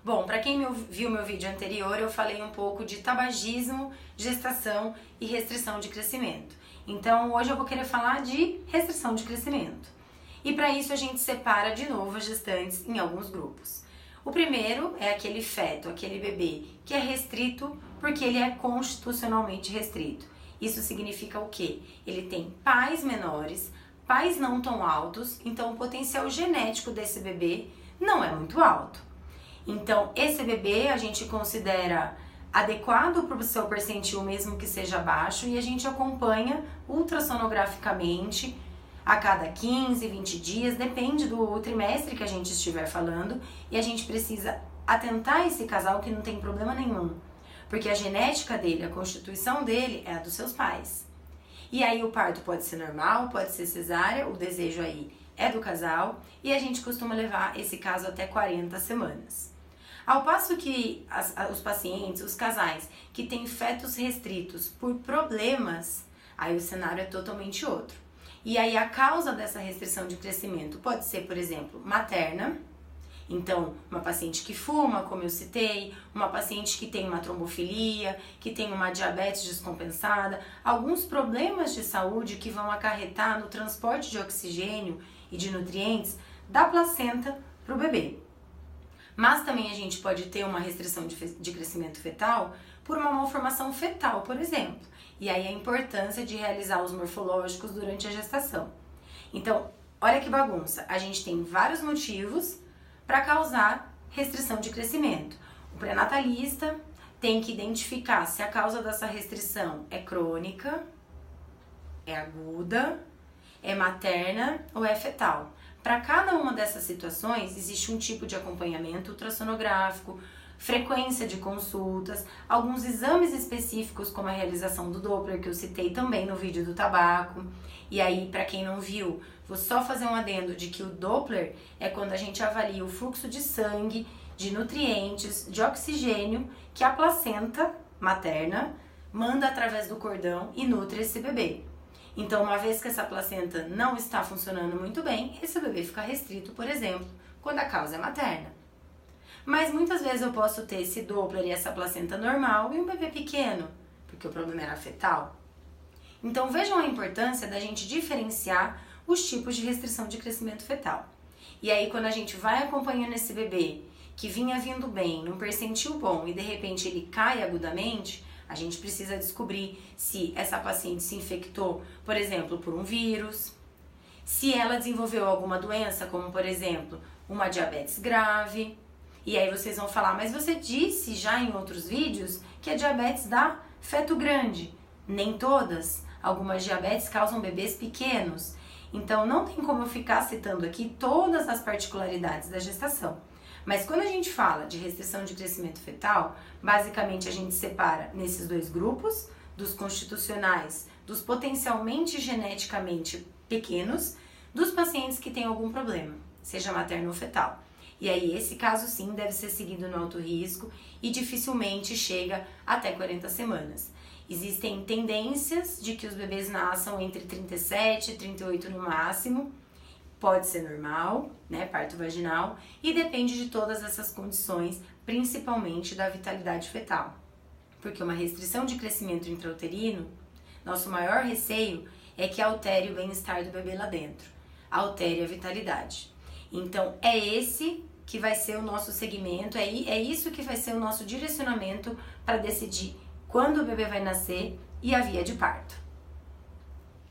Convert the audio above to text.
Bom, para quem viu meu vídeo anterior, eu falei um pouco de tabagismo, gestação e restrição de crescimento. Então, hoje eu vou querer falar de restrição de crescimento. E para isso a gente separa de novo as gestantes em alguns grupos. O primeiro é aquele feto, aquele bebê que é restrito porque ele é constitucionalmente restrito. Isso significa o quê? Ele tem pais menores, pais não tão altos, então o potencial genético desse bebê não é muito alto. Então, esse bebê a gente considera adequado para o seu percentil, mesmo que seja baixo, e a gente acompanha ultrassonograficamente a cada 15, 20 dias, depende do trimestre que a gente estiver falando, e a gente precisa atentar esse casal que não tem problema nenhum, porque a genética dele, a constituição dele é a dos seus pais. E aí o parto pode ser normal, pode ser cesárea, o desejo aí é do casal, e a gente costuma levar esse caso até 40 semanas. Ao passo que os pacientes, os casais que têm fetos restritos por problemas, aí o cenário é totalmente outro. E aí a causa dessa restrição de crescimento pode ser, por exemplo, materna. Então, uma paciente que fuma, como eu citei, uma paciente que tem uma trombofilia, que tem uma diabetes descompensada, alguns problemas de saúde que vão acarretar no transporte de oxigênio e de nutrientes da placenta para o bebê. Mas também a gente pode ter uma restrição de crescimento fetal por uma malformação fetal, por exemplo. E aí a importância de realizar os morfológicos durante a gestação. Então, olha que bagunça, a gente tem vários motivos para causar restrição de crescimento. O pré-natalista tem que identificar se a causa dessa restrição é crônica, é aguda, é materna ou é fetal. Para cada uma dessas situações, existe um tipo de acompanhamento ultrassonográfico, frequência de consultas, alguns exames específicos, como a realização do Doppler, que eu citei também no vídeo do tabaco. E aí, para quem não viu, vou só fazer um adendo de que o Doppler é quando a gente avalia o fluxo de sangue, de nutrientes, de oxigênio que a placenta materna manda através do cordão e nutre esse bebê. Então, uma vez que essa placenta não está funcionando muito bem, esse bebê fica restrito, por exemplo, quando a causa é materna. Mas muitas vezes eu posso ter esse Doppler e essa placenta normal e um bebê pequeno, porque o problema era fetal. Então, vejam a importância da gente diferenciar os tipos de restrição de crescimento fetal. E aí, quando a gente vai acompanhando esse bebê que vinha vindo bem, num percentil bom, e de repente ele cai agudamente, a gente precisa descobrir se essa paciente se infectou, por exemplo, por um vírus, se ela desenvolveu alguma doença, como por exemplo, uma diabetes grave. E aí vocês vão falar, mas você disse já em outros vídeos que a diabetes dá feto grande. Nem todas. Algumas diabetes causam bebês pequenos. Então não tem como eu ficar citando aqui todas as particularidades da gestação. Mas quando a gente fala de restrição de crescimento fetal, basicamente a gente separa nesses dois grupos, dos constitucionais, dos potencialmente geneticamente pequenos, dos pacientes que têm algum problema, seja materno ou fetal. E aí esse caso sim deve ser seguido no alto risco e dificilmente chega até 40 semanas. Existem tendências de que os bebês nasçam entre 37 e 38 no máximo. Pode ser normal, né, parto vaginal, e depende de todas essas condições, principalmente da vitalidade fetal. Porque uma restrição de crescimento intrauterino, nosso maior receio é que altere o bem-estar do bebê lá dentro, altere a vitalidade. Então, é esse que vai ser o nosso segmento, é isso que vai ser o nosso direcionamento para decidir quando o bebê vai nascer e a via de parto.